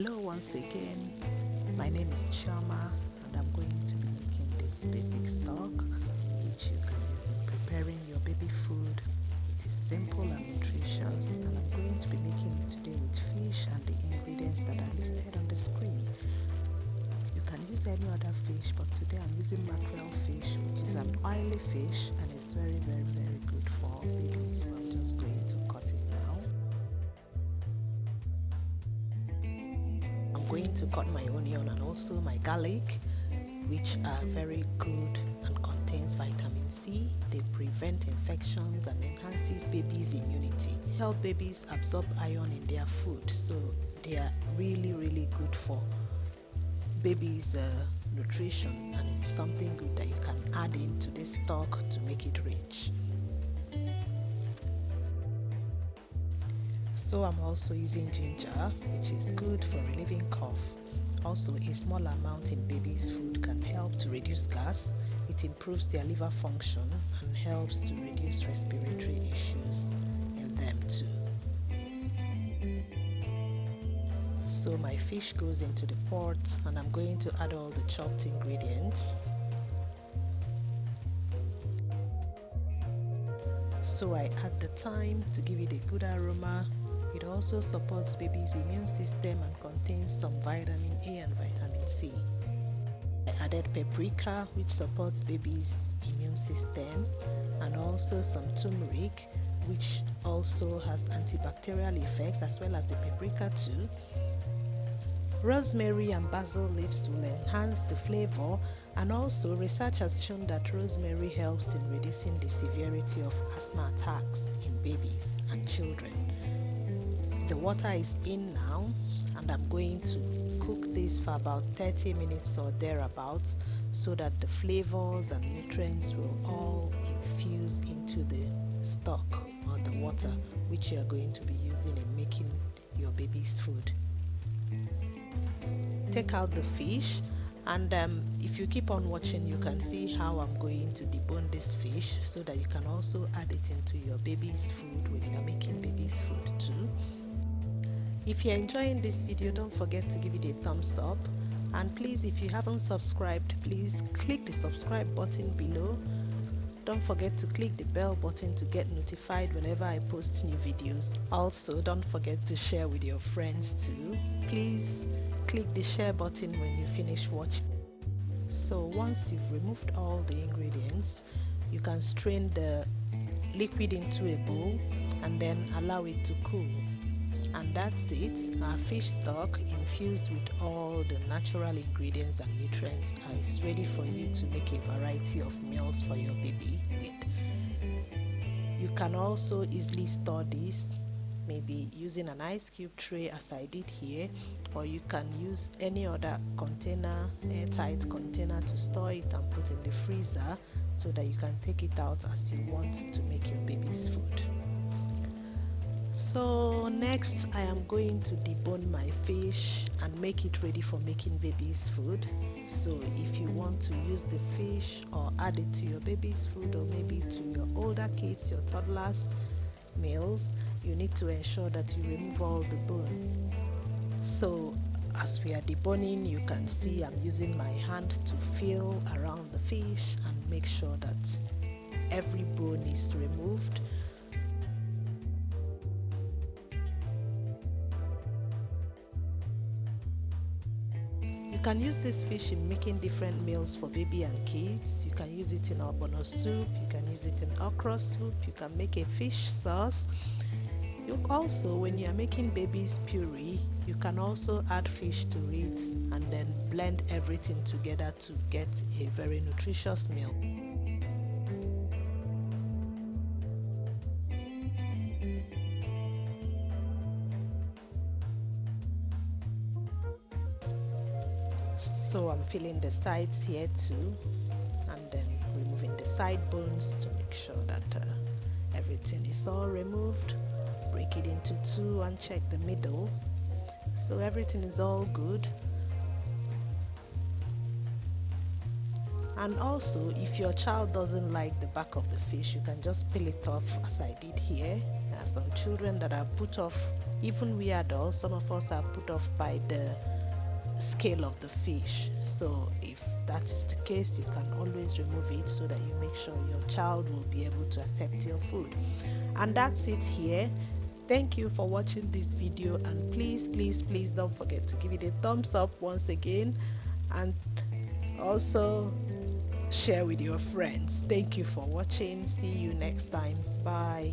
Hello once again, my name is Chama and I'm going to be making this basic stock which you can use in preparing your baby food. It is simple and nutritious and I'm going to be making it today with fish and the ingredients that are listed on the screen. You can use any other fish, but today I'm using mackerel fish, which is an oily fish and it's very good for babies. So I'm just going to cut it now. I'm going to cut my onion and also my garlic, which are very good and contains vitamin C. They prevent infections and enhances babies' immunity. Help babies absorb iron in their food, so they are really good for babies' nutrition, and it's something good that you can add into this stock to make it rich. So I'm also using ginger, which is good for relieving cough. Also, a small amount in baby's food can help to reduce gas. It improves their liver function and helps to reduce respiratory issues in them too. So my fish goes into the pot and I'm going to add all the chopped ingredients. So I add the thyme to give it a good aroma. It also supports baby's immune system and contains some vitamin A and vitamin C. I added paprika, which supports baby's immune system, and also some turmeric, which also has antibacterial effects, as well as the paprika too. Rosemary and basil leaves will enhance the flavor, and also research has shown that rosemary helps in reducing the severity of asthma attacks in babies and children. The water is in now and I'm going to cook this for about 30 minutes or thereabouts so that the flavors and nutrients will all infuse into the stock or the water which you are going to be using in making your baby's food. Take out the fish, and if you keep on watching, you can see how I'm going to debone this fish so that you can also add it into your baby's food when you are making baby's food too. If you're enjoying this video, don't forget to give it a thumbs up, and please, if you haven't subscribed, please click the subscribe button below. Don't forget to click the bell button to get notified whenever I post new videos. Also, don't forget to share with your friends too. Please click the share button when you finish watching. So once you've removed all the ingredients, you can strain the liquid into a bowl and then allow it to cool. And that's it. Our fish stock infused with all the natural ingredients and nutrients is ready for you to make a variety of meals for your baby with. You can also easily store this, maybe using an ice cube tray as I did here, or you can use any other container, airtight container, to store it and put in the freezer so that you can take it out as you want to make your baby's food. So next I am going to debone my fish and make it ready for making baby's food. So if you want to use the fish or add it to your baby's food, or maybe to your older kids, your toddlers' meals, you need to ensure that you remove all the bone. So as we are deboning, you can see I'm using my hand to feel around the fish and make sure that every bone is removed. You can use this fish in making different meals for baby and kids. You can use it in ogbono soup, you can use it in okra soup, you can make a fish sauce. You also, when you are making baby's puree, you can also add fish to it and then blend everything together to get a very nutritious meal. So I'm filling the sides here too, and then removing the side bones to make sure that everything is all removed. Break it into two and check the middle. So everything is all good. And also, if your child doesn't like the back of the fish, you can just peel it off as I did here. There are some children that are put off Even we adults, some of us are put off by the scale of the fish. So if that is the case, you can always remove it so that you make sure your child will be able to accept your food. And that's it here. Thank you for watching this video, and please don't forget to give it a thumbs up once again, and also share with your friends. Thank you for watching. See you next time. Bye.